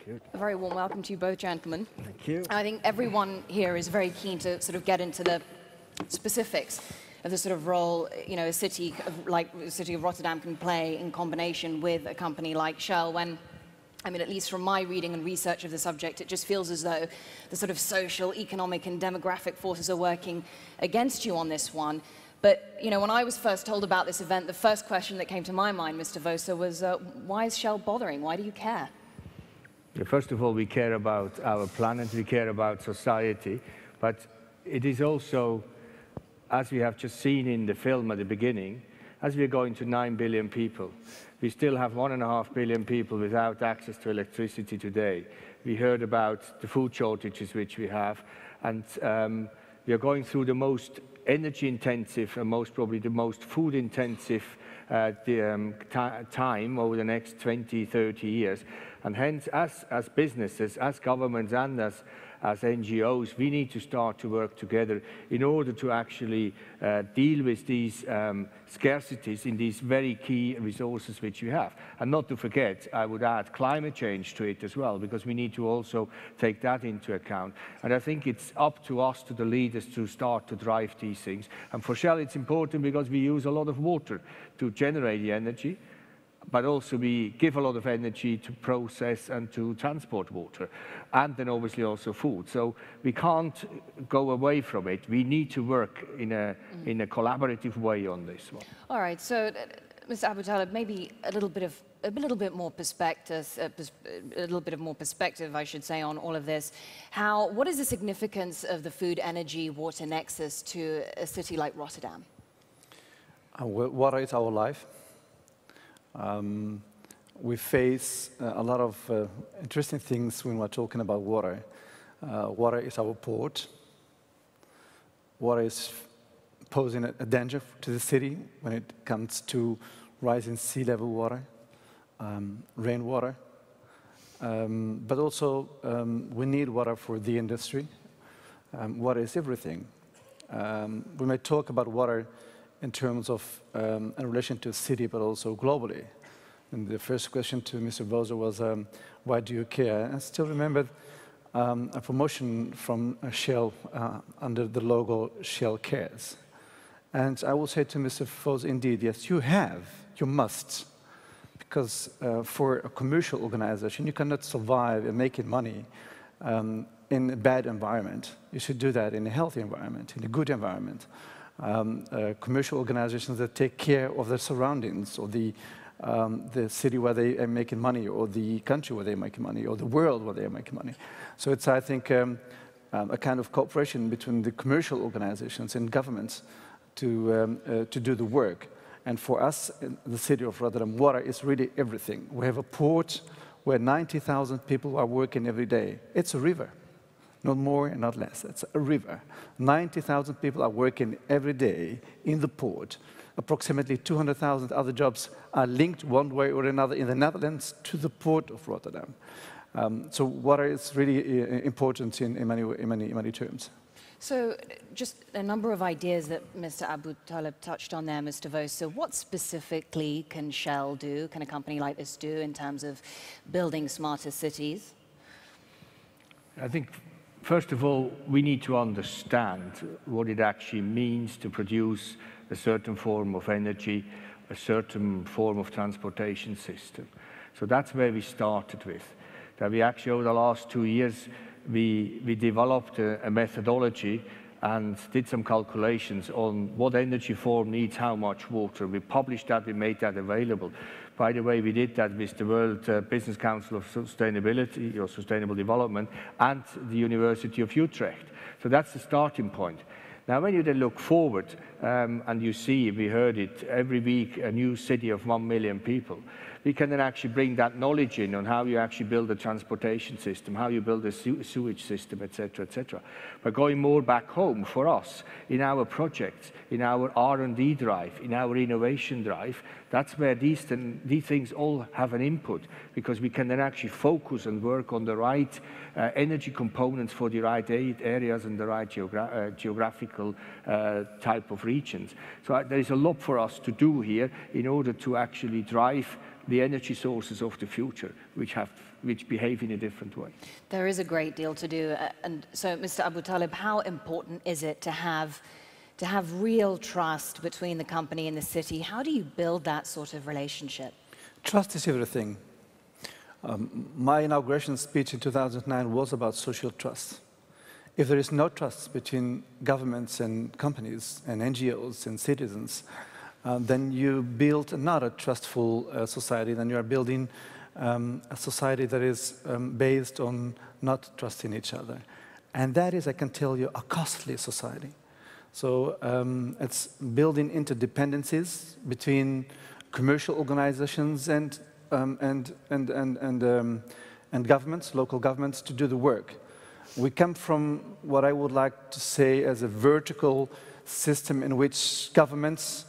you. A very warm welcome to you both, gentlemen. Thank you. I think everyone here is very keen to sort of get into the specifics of the sort of role, you know, a city like the city of Rotterdam can play in combination with a company like Shell when, I mean, at least from my reading and research of the subject, it just feels as though the sort of social, economic, and demographic forces are working against you on this one. But, you know, when I was first told about this event, the first question that came to my mind, Mr. Voser, was why is Shell bothering? Why do you care? Yeah, first of all, we care about our planet, we care about society, but it is also, as we have just seen in the film at the beginning, as we are going to 9 billion people, we still have 1.5 billion people without access to electricity today. We heard about the food shortages which we have, and we are going through the most energy-intensive and most probably the most food-intensive time over the next 20, 30 years. And hence, as businesses, as governments, and as NGOs, we need to start to work together in order to actually deal with these scarcities in these very key resources which we have. And not to forget, I would add climate change to it as well, because we need to also take that into account. And I think it's up to us, to the leaders, to start to drive these things. And for Shell, it's important because we use a lot of water to generate the energy, but also we give a lot of energy to process and to transport water, and then obviously also food. So we can't go away from it. We need to work in a collaborative way on this one. All right, so Mr. Aboutaleb, maybe a little bit more perspective, I should say, on all of this. What is the significance of the food, energy, water nexus to a city like Rotterdam? Water is our life. We face a lot of interesting things when we're talking about water. Water is our port. Water is posing a danger to the city when it comes to rising sea level water, rainwater. But also, we need water for the industry. Water is everything. We may talk about water in terms of in relation to a city, but also globally. And the first question to Mr. Voser was, why do you care? I still remember a promotion from Shell under the logo Shell Cares. And I will say to Mr. Voser, indeed, yes, you must. Because for a commercial organization, you cannot survive and make money in a bad environment. You should do that in a healthy environment, in a good environment. Commercial organizations that take care of their surroundings, or the city where they are making money, or the country where they're making money, or the world where they're making money. So it's, I think, a kind of cooperation between the commercial organizations and governments to do the work. And for us, in the city of Rotterdam, water is really everything. We have a port where 90,000 people are working every day. It's a river. Not more and not less. It's a river. 90,000 people are working every day in the port. Approximately 200,000 other jobs are linked one way or another in the Netherlands to the port of Rotterdam. So water is really important in many terms. So just a number of ideas that Mr. Aboutaleb touched on there, Mr. Voser. What specifically can Shell do, can a company like this do in terms of building smarter cities? I think, first of all, we need to understand what it actually means to produce a certain form of energy, a certain form of transportation system. So that's where we started with. That we actually, over the last 2 years, we developed a methodology and did some calculations on what energy form needs how much water. We published that, we made that available. By the way, we did that with the World Business Council of Sustainability, or Sustainable Development, and the University of Utrecht. So that's the starting point. Now, when you then look forward, and you see, we heard it, every week a new city of 1 million people, we can then actually bring that knowledge in on how you actually build a transportation system, how you build a sewage system, etc., etc. But going more back home for us, in our projects, in our R&D drive, in our innovation drive, that's where these things all have an input, because we can then actually focus and work on the right energy components for the right areas and the right geographical type of regions. So there is a lot for us to do here in order to actually drive the energy sources of the future, which which behave in a different way. There is a great deal to do. And so, Mr. Aboutaleb, how important is it to have real trust between the company and the city? How do you build that sort of relationship? Trust is everything. My inauguration speech in 2009 was about social trust. If there is no trust between governments and companies and NGOs and citizens, then you build not a trustful society, then you are building a society that is based on not trusting each other. And that is, I can tell you, a costly society. So it's building interdependencies between commercial organizations and governments, local governments, to do the work. We come from what I would like to say as a vertical system in which governments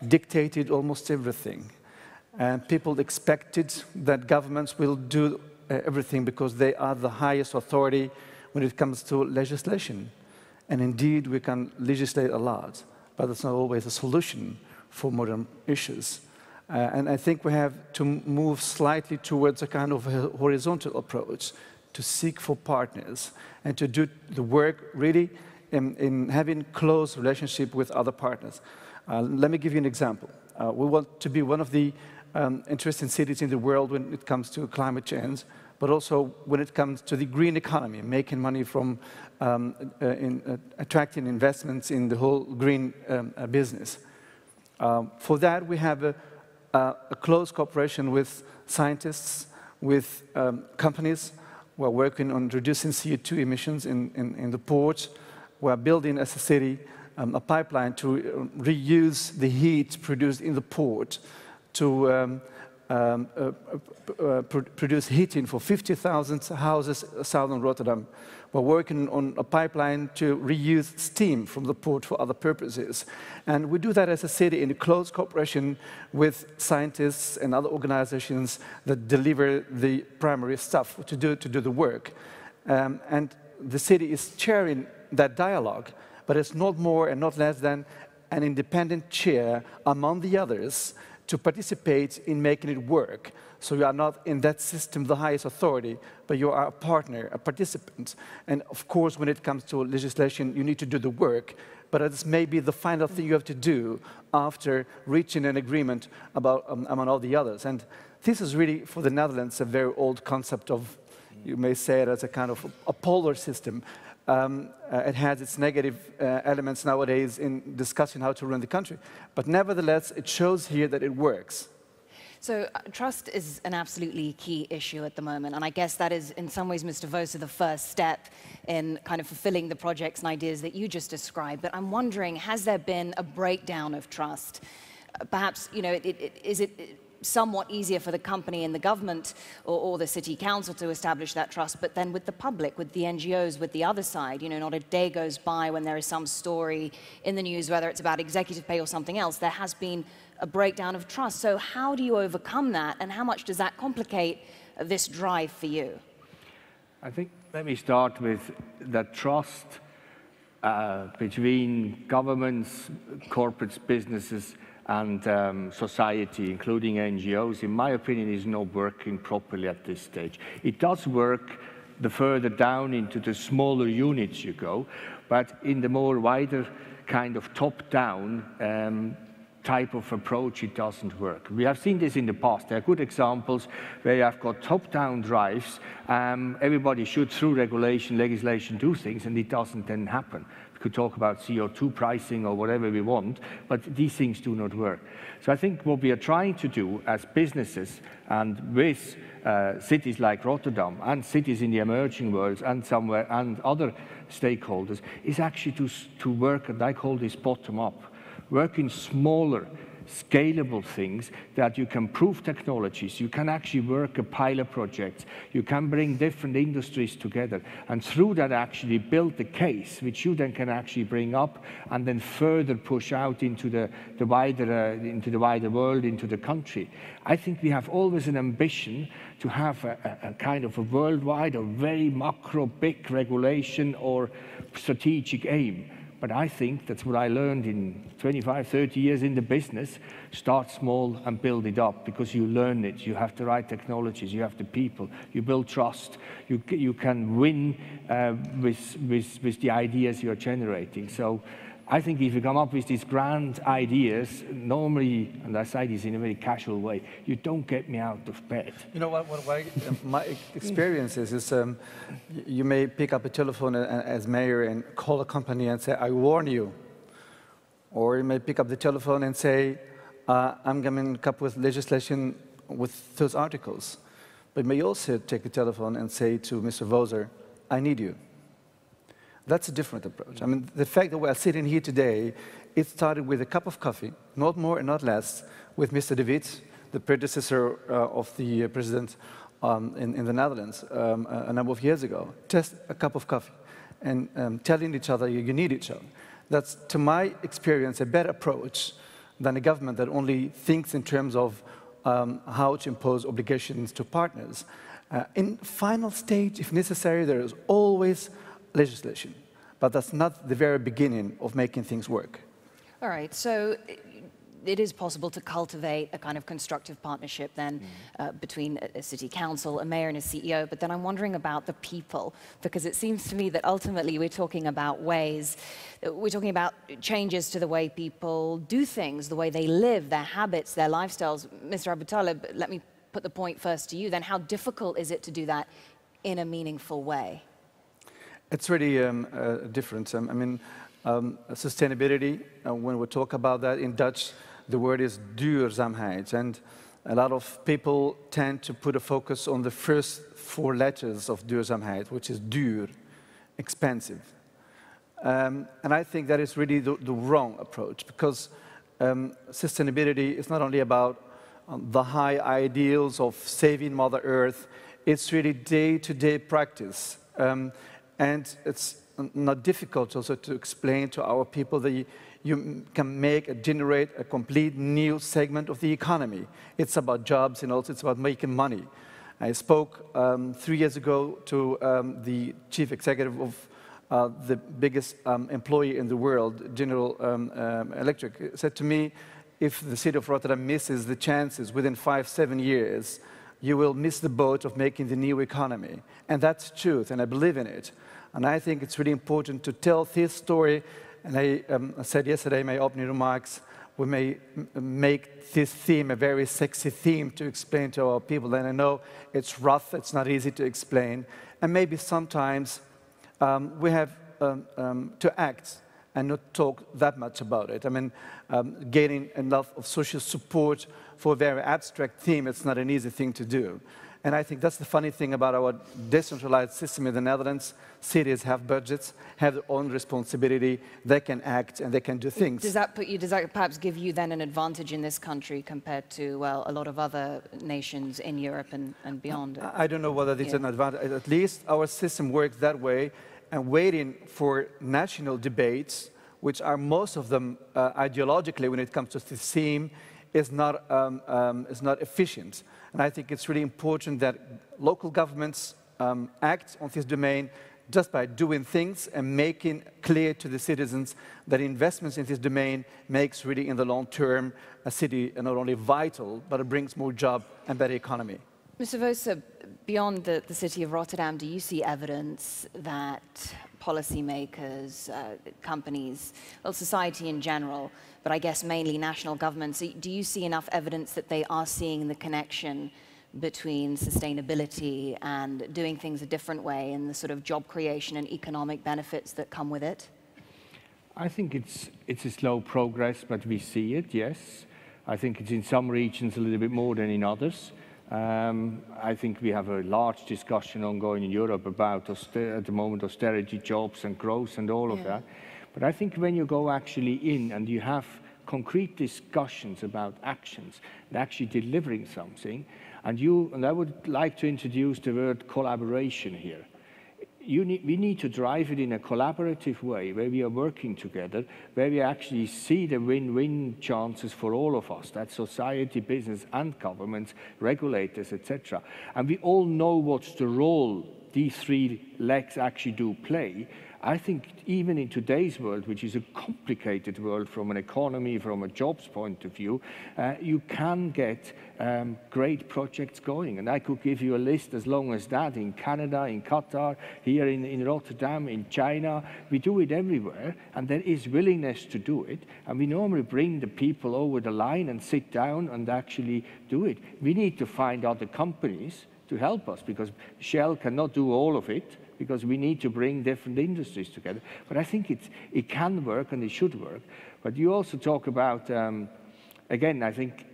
dictated almost everything. And people expected that governments will do everything because they are the highest authority when it comes to legislation. And indeed, we can legislate a lot, but it's not always a solution for modern issues. And I think we have to move slightly towards a kind of a horizontal approach, to seek for partners and to do the work really in having close relationship with other partners. Let me give you an example. We want to be one of the interesting cities in the world when it comes to climate change, but also when it comes to the green economy, making money from attracting investments in the whole green business. For that, we have a close cooperation with scientists, with companies. We're working on reducing CO2 emissions in the ports. We're building, as a city, a pipeline to reuse the heat produced in the port to produce heating for 50,000 houses south of Rotterdam. We're working on a pipeline to reuse steam from the port for other purposes. And we do that as a city in close cooperation with scientists and other organizations that deliver the primary stuff to do the work. And the city is chairing that dialogue, but it's not more and not less than an independent chair among the others to participate in making it work. So you are not in that system the highest authority, but you are a partner, a participant. And of course, when it comes to legislation, you need to do the work, but it's maybe the final thing you have to do after reaching an agreement about among all the others. And this is really, for the Netherlands, a very old concept of, you may say it as a kind of a polar system. It has its negative elements nowadays in discussing how to run the country. But nevertheless, it shows here that it works. So trust is an absolutely key issue at the moment. And I guess that is, in some ways, Mr. Voser, the first step in kind of fulfilling the projects and ideas that you just described. But I'm wondering, has there been a breakdown of trust? Perhaps, you know, is it somewhat easier for the company and the government or the city council to establish that trust, but then with the public, with the NGOs, with the other side, you know, not a day goes by when there is some story in the news, whether it's about executive pay or something else, there has been a breakdown of trust. So how do you overcome that, and how much does that complicate this drive for you? I think, let me start with that trust between governments, corporates, businesses, and society, including NGOs, in my opinion, is not working properly at this stage. It does work the further down into the smaller units you go, but in the more wider kind of top-down type of approach, it doesn't work. We have seen this in the past. There are good examples where you have got top-down drives. Everybody should, through regulation, legislation, do things, and it doesn't then happen. We could talk about CO2 pricing or whatever we want, but these things do not work. So I think what we are trying to do as businesses and with cities like Rotterdam and cities in the emerging worlds and somewhere and other stakeholders is actually to work, and I call this bottom-up. Work in smaller, scalable things that you can prove technologies, you can actually work a pilot project, you can bring different industries together, and through that actually build the case, which you then can actually bring up and then further push out into the wider world, into the country. I think we have always an ambition to have a kind of a worldwide or very macro, big regulation or strategic aim. But I think that's what I learned in 25, 30 years in the business. Start small and build it up, because you learn it. You have the right technologies, you have the people, you build trust. You can win with the ideas you're generating. So I think if you come up with these grand ideas, normally, and I say this in a very casual way, you don't get me out of bed. You know what my experience is you may pick up a telephone as mayor and call a company and say, I warn you. Or you may pick up the telephone and say, I'm coming up with legislation with those articles. But you may also take the telephone and say to Mr. Voser, I need you. That's a different approach. I mean, the fact that we are sitting here today, it started with a cup of coffee, not more and not less, with Mr. De Witt, the predecessor of the president in the Netherlands a number of years ago. Just a cup of coffee and telling each other you need each other. That's, to my experience, a better approach than a government that only thinks in terms of how to impose obligations to partners. In final stage, if necessary, there is always legislation, but that's not the very beginning of making things work. All right, so it is possible to cultivate a kind of constructive partnership then between a city council, a mayor and a CEO, but then I'm wondering about the people, because it seems to me that ultimately we're talking about changes to the way people do things, the way they live, their habits, their lifestyles. Mr. Aboutaleb, let me put the point first to you then. How difficult is it to do that in a meaningful way? It's really different. I mean, sustainability, when we talk about that in Dutch, the word is duurzaamheid. And a lot of people tend to put a focus on the first 4 letters of duurzaamheid, which is duur, expensive. And I think that is really the wrong approach, because sustainability is not only about the high ideals of saving Mother Earth, it's really day-to-day practice. And it's not difficult also to explain to our people that you can generate a complete new segment of the economy. It's about jobs and also it's about making money. I spoke 3 years ago to the chief executive of the biggest employee in the world, General Electric. He said to me, if the city of Rotterdam misses the chances within 5-7 years, you will miss the boat of making the new economy. And that's truth, and I believe in it. And I think it's really important to tell this story. And I said yesterday in my opening remarks, we may make this theme a very sexy theme to explain to our people. And I know it's rough, it's not easy to explain. And maybe sometimes we have to act and not talk that much about it. I mean, gaining enough of social support for a very abstract theme, it's not an easy thing to do. And I think that's the funny thing about our decentralized system in the Netherlands. Cities have budgets, have their own responsibility, they can act and they can do things. Does that perhaps give you then an advantage in this country compared to, well, a lot of other nations in Europe and beyond? I don't know whether it's an advantage. At least our system works that way, and waiting for national debates, which are most of them ideologically when it comes to the theme, is not efficient. And I think it's really important that local governments act on this domain just by doing things and making clear to the citizens that investments in this domain makes really in the long term a city not only vital, but it brings more jobs and better economy. Mr. Voser, beyond the city of Rotterdam, do you see evidence that policymakers, companies, well, society in general, but I guess mainly national governments, do you see enough evidence that they are seeing the connection between sustainability and doing things a different way and the sort of job creation and economic benefits that come with it? I think it's a slow progress, but we see it, yes. I think it's in some regions a little bit more than in others. I think we have a large discussion ongoing in Europe about, at the moment, austerity, jobs and growth and all of that. But I think when you go actually in and you have concrete discussions about actions and actually delivering something, and I would like to introduce the word collaboration here. We need to drive it in a collaborative way, where we are working together, where we actually see the win-win chances for all of us, that's society, business, and governments, regulators, etc. And we all know what's the role these three legs actually do play, I think even in today's world, which is a complicated world from an economy, from a jobs point of view, you can get great projects going. And I could give you a list as long as that in Canada, in Qatar, here in Rotterdam, in China. We do it everywhere, and there is willingness to do it. And we normally bring the people over the line and sit down and actually do it. We need to find other companies to help us, because Shell cannot do all of it, because we need to bring different industries together. But I think it can work and it should work. But you also talk about, again, I think,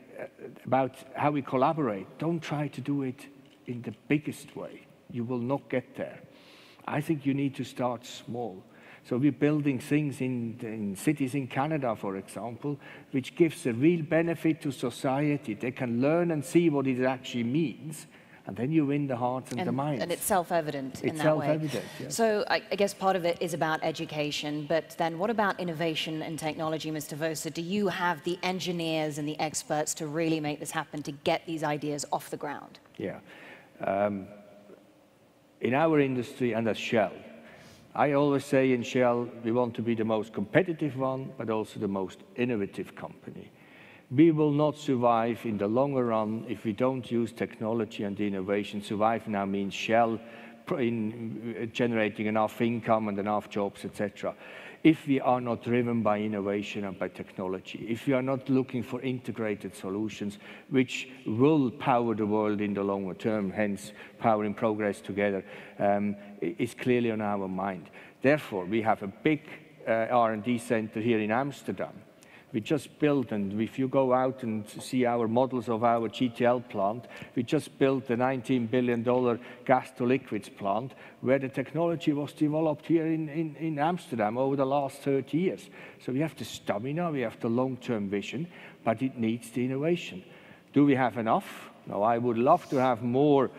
about how we collaborate. Don't try to do it in the biggest way. You will not get there. I think you need to start small. So we're building things in cities in Canada, for example, which gives a real benefit to society. They can learn and see what it actually means. And then you win the hearts and the minds. And it's self-evident in that way. It's self-evident, yes. So I guess part of it is about education, but then what about innovation and technology, Mr. Voser? Do you have the engineers and the experts to really make this happen, to get these ideas off the ground? Yeah. In our industry and as Shell, I always say in Shell, we want to be the most competitive one, but also the most innovative company. We will not survive in the longer run if we don't use technology and innovation. Survive now means Shell in generating enough income and enough jobs, etc. If we are not driven by innovation and by technology, if we are not looking for integrated solutions which will power the world in the longer term, hence powering progress together, is clearly on our mind. Therefore, we have a big R&D center here in Amsterdam. We just built, and if you go out and see our models of our GTL plant, we just built a $19 billion gas-to-liquids plant where the technology was developed here in Amsterdam over the last 30 years. So we have the stamina, we have the long-term vision, but it needs the innovation. Do we have enough? No, I would love to have more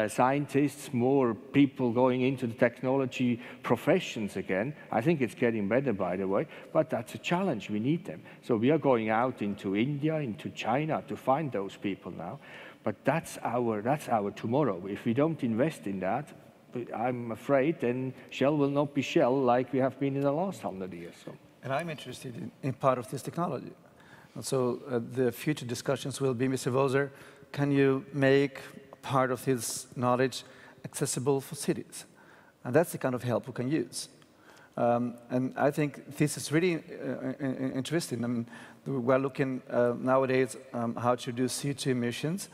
scientists, more people going into the technology professions again. I think it's getting better, by the way, but that's a challenge. We need them. So we are going out into India, into China to find those people now. But that's our tomorrow. If we don't invest in that, I'm afraid then Shell will not be Shell like we have been in the last 100 years. So. And I'm interested in part of this technology. And so the future discussions will be, Mr. Voser, can you make part of his knowledge accessible for cities? And that's the kind of help we can use. And I think this is really interesting. I mean, we're looking nowadays how to reduce CO2 emissions,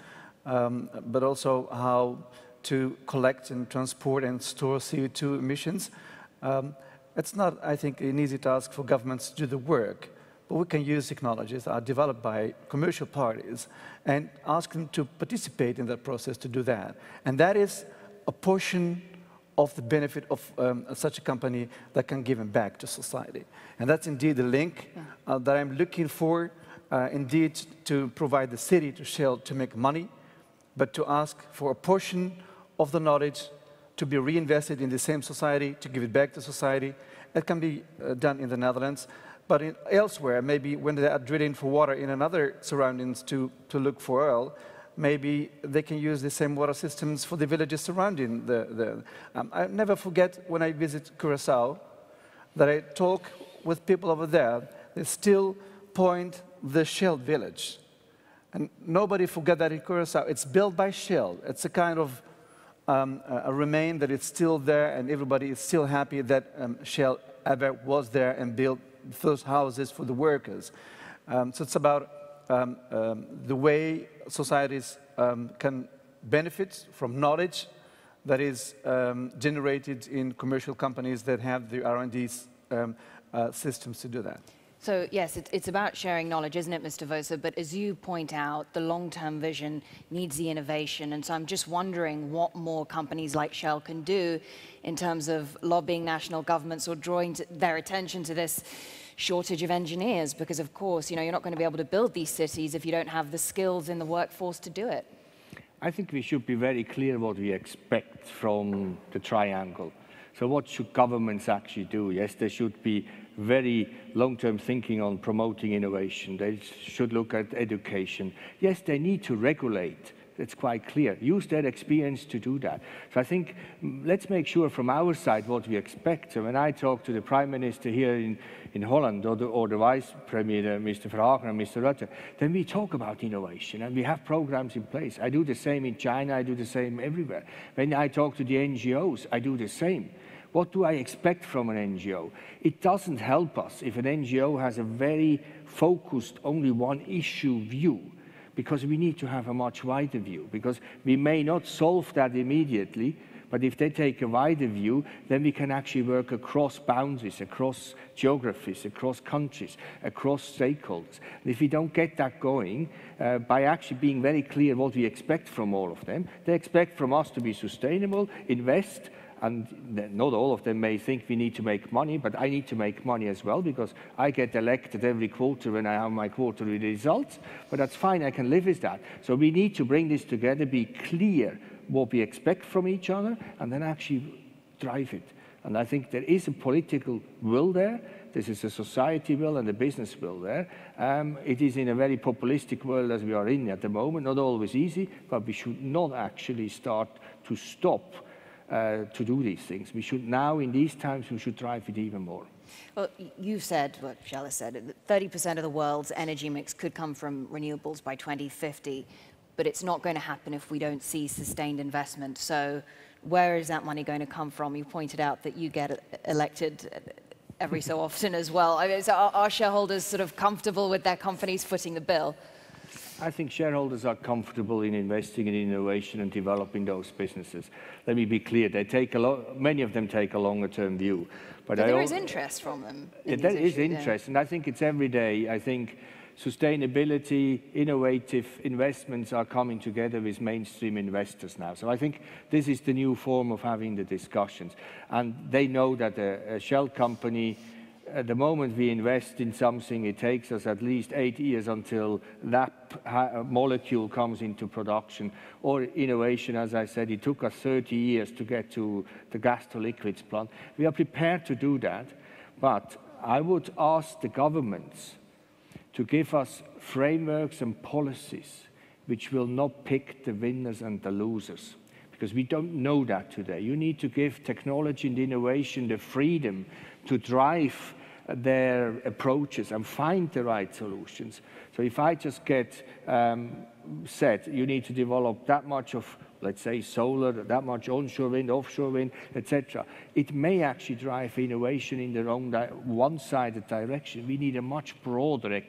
but also how to collect and transport and store CO2 emissions. It's not, I think, an easy task for governments to do the work. But we can use technologies that are developed by commercial parties and ask them to participate in that process to do that. And that is a portion of the benefit of such a company that can give them back to society. And that's indeed the link that I'm looking for, indeed, to provide the city to Shell to make money, but to ask for a portion of the knowledge to be reinvested in the same society, to give it back to society. It can be done in the Netherlands. But elsewhere, maybe when they are drilling for water in another surroundings to look for oil, maybe they can use the same water systems for the villages surrounding I never forget when I visit Curaçao that I talk with people over there. They still point the Shell village. And nobody forget that in Curaçao. It's built by Shell. It's a kind of a remain that it's still there, and everybody is still happy that Shell ever was there and built those houses for the workers. So it's about the way societies can benefit from knowledge that is generated in commercial companies that have the R&D systems to do that. So yes, it's about sharing knowledge, isn't it, Mr. Voser? But as you point out, the long-term vision needs the innovation. And so I'm just wondering what more companies like Shell can do in terms of lobbying national governments or drawing their attention to this shortage of engineers. Because of course, you're not going to be able to build these cities if you don't have the skills in the workforce to do it. I think we should be very clear what we expect from the triangle. So what should governments actually do? Yes, they should be very long-term thinking on promoting innovation. They should look at education. Yes, they need to regulate It's quite clear. Use their experience to do that. So I think let's make sure from our side what we expect. So when I talk to the Prime Minister here in Holland or the Vice Premier, Mr. Verhagen and Mr. Rutte, then we talk about innovation and we have programs in place. I do the same in China, I do the same everywhere. When I talk to the NGOs, I do the same. What do I expect from an NGO? It doesn't help us if an NGO has a very focused, only one issue view, because we need to have a much wider view, because we may not solve that immediately, but if they take a wider view, then we can actually work across boundaries, across geographies, across countries, across stakeholders. And if we don't get that going, by actually being very clear what we expect from all of them, they expect from us to be sustainable, invest, and not all of them may think we need to make money, but I need to make money as well, because I get elected every quarter when I have my quarterly results, but that's fine, I can live with that. So we need to bring this together, be clear what we expect from each other, and then actually drive it. And I think there is a political will there, this is a society will and a business will there. It is in a very populistic world as we are in at the moment, not always easy, but we should not actually start to stop to do these things. We should now, in these times, we should drive it even more. Well, you've said, what Shell has said, that 30% of the world's energy mix could come from renewables by 2050, but it's not going to happen if we don't see sustained investment. So where is that money going to come from? You pointed out that you get elected every so often as well. I mean, so are shareholders sort of comfortable with their companies footing the bill? I think shareholders are comfortable in investing in innovation and developing those businesses. Let me be clear, they take many of them take a longer-term view. But there is interest from them. Yeah, there is interest, and I think it's every day. I think sustainability, innovative investments are coming together with mainstream investors now. So I think this is the new form of having the discussions. And they know that a Shell company, at the moment we invest in something, it takes us at least 8 years until that molecule comes into production. Or innovation, as I said, it took us 30 years to get to the gas-to-liquids plant. We are prepared to do that, but I would ask the governments to give us frameworks and policies which will not pick the winners and the losers, because we don't know that today. You need to give technology and innovation the freedom to drive their approaches and find the right solutions. So if I just get said, you need to develop that much of, let's say, solar, that much onshore wind, offshore wind, etc., it may actually drive innovation in the wrong one-sided direction. We need a much broader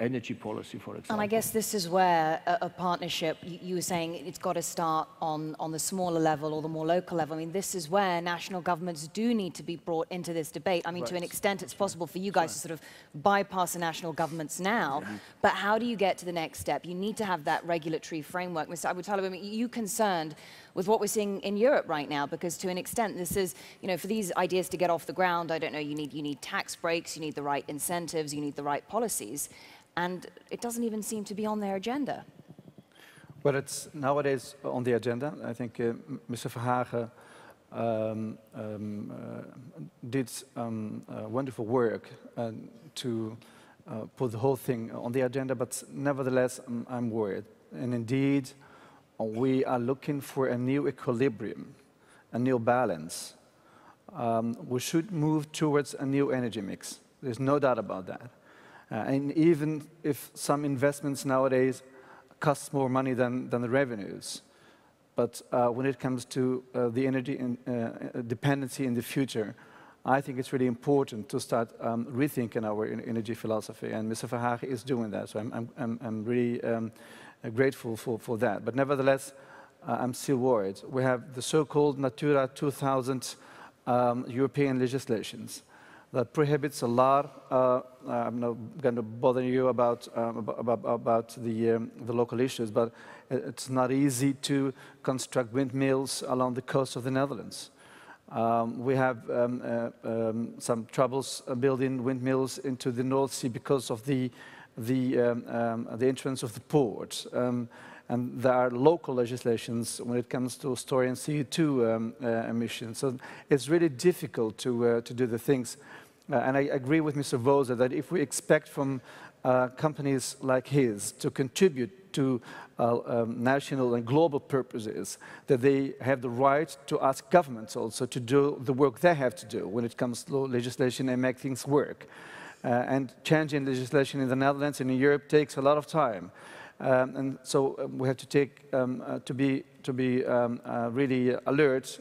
energy policy, for example. And I guess this is where a partnership, you were saying it's got to start on the smaller level or the more local level. I mean, this is where national governments do need to be brought into this debate. I mean, to an extent, it's possible for you guys to sort of bypass the national governments now, but how do you get to the next step? You need to have that regulatory framework. Mr. Aboutaleb, I mean, are you concerned with what we're seeing in Europe right now? Because to an extent, this is, you know, for these ideas to get off the ground, I don't know, you need tax breaks, you need the right incentives, you need the right policies. And it doesn't even seem to be on their agenda. Well, it's nowadays on the agenda. I think Mr. Verhagen did wonderful work to put the whole thing on the agenda, but nevertheless, I'm worried. And indeed, we are looking for a new equilibrium, a new balance. We should move towards a new energy mix. There's no doubt about that. And even if some investments nowadays cost more money than the revenues, but when it comes to the energy dependency in the future, I think it's really important to start rethinking our energy philosophy, and Mr. Verhagen is doing that. So I'm really grateful for that. But nevertheless, I'm still worried. We have the so-called Natura 2000 European legislations that prohibits a lot. I'm not going to bother you about the local issues, but it's not easy to construct windmills along the coast of the Netherlands. We have some troubles building windmills into the North Sea because of the entrance of the port. And there are local legislations when it comes to storing CO2 emissions. So it's really difficult to do the things. And I agree with Mr. Voser that if we expect from companies like his to contribute to national and global purposes, that they have the right to ask governments also to do the work they have to do when it comes to legislation and make things work. And changing legislation in the Netherlands and in Europe takes a lot of time. And so we have to take, to be really alert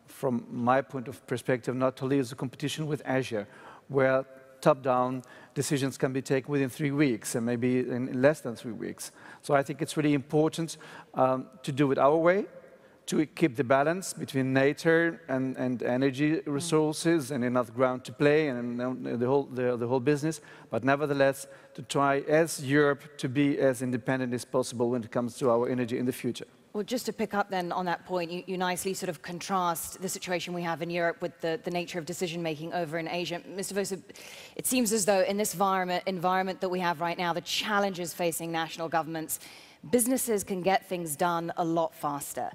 from my point of perspective, not to lose the competition with Asia, where top-down decisions can be taken within 3 weeks and maybe in less than 3 weeks. So I think it's really important to do it our way, to keep the balance between nature and energy resources and enough ground to play and the whole business, but nevertheless to try as Europe to be as independent as possible when it comes to our energy in the future. Well, just to pick up then on that point, you nicely sort of contrast the situation we have in Europe with the nature of decision-making over in Asia. Mr. Voser, it seems as though in this environment that we have right now, the challenges facing national governments, businesses can get things done a lot faster.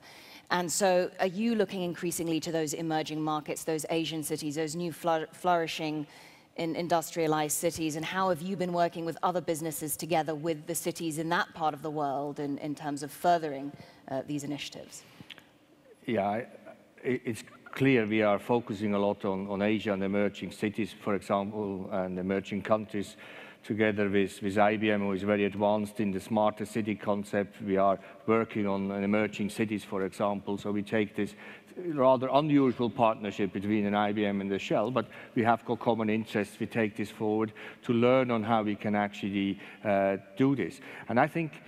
And so are you looking increasingly to those emerging markets, those Asian cities, those new flourishing industrialized cities, and how have you been working with other businesses together with the cities in that part of the world in terms of furthering these initiatives? Yeah, it's clear we are focusing a lot on Asia and emerging cities, for example, and emerging countries, together with IBM, who is very advanced in the smarter city concept. We are working on emerging cities, for example, so we take this rather unusual partnership between an IBM and a Shell, but we have got common interests. We take this forward to learn on how we can actually do this. And I think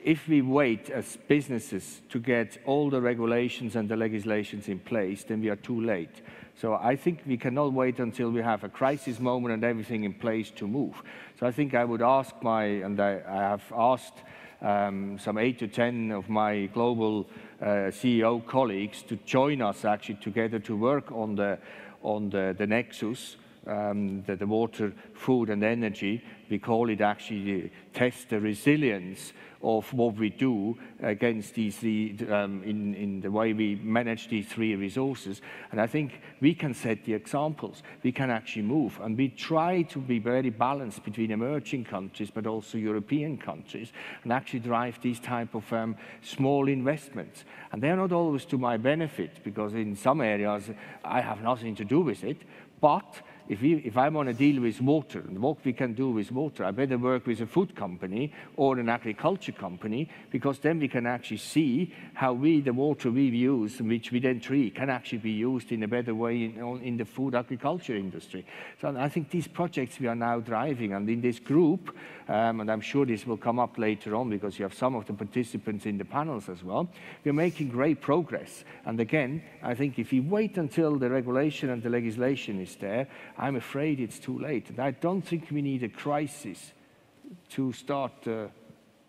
if we wait as businesses to get all the regulations and the legislations in place, then we are too late. So I think we cannot wait until we have a crisis moment and everything in place to move. So I think I would ask I have asked some 8 to 10 of my global CEO colleagues to join us actually together to work on the Nexus, the water, food and energy. We call it actually test the resilience of what we do against these three, in the way we manage these three resources. And I think we can set the examples. We can actually move. And we try to be very balanced between emerging countries, but also European countries, and actually drive these type of small investments. And they're not always to my benefit, because in some areas I have nothing to do with it. But if I want to deal with water, and what we can do with water, I better work with a food company or an agriculture company, because then we can actually see how the water we use, which we then treat, can actually be used in a better way in the food agriculture industry. So I think these projects we are now driving, and in this group, and I'm sure this will come up later on because you have some of the participants in the panels as well, we're making great progress. And again, I think if we wait until the regulation and the legislation is there, I'm afraid it's too late. And I don't think we need a crisis to start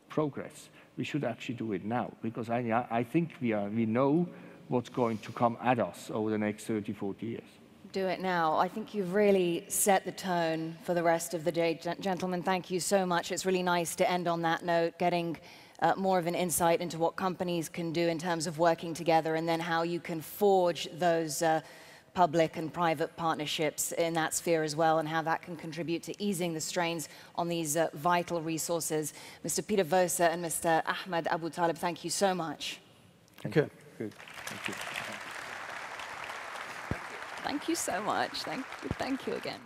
progress. We should actually do it now, because I think we know what's going to come at us over the next 30, 40 years. Do it now. I think you've really set the tone for the rest of the day. Gentlemen, thank you so much. It's really nice to end on that note, getting more of an insight into what companies can do in terms of working together, and then how you can forge those public and private partnerships in that sphere as well, and how that can contribute to easing the strains on these vital resources. Mr. Peter Voser and Mr. Ahmed Aboutaleb, thank you so much. Thank you. Good. Thank you. Thank you so much. Thank you again.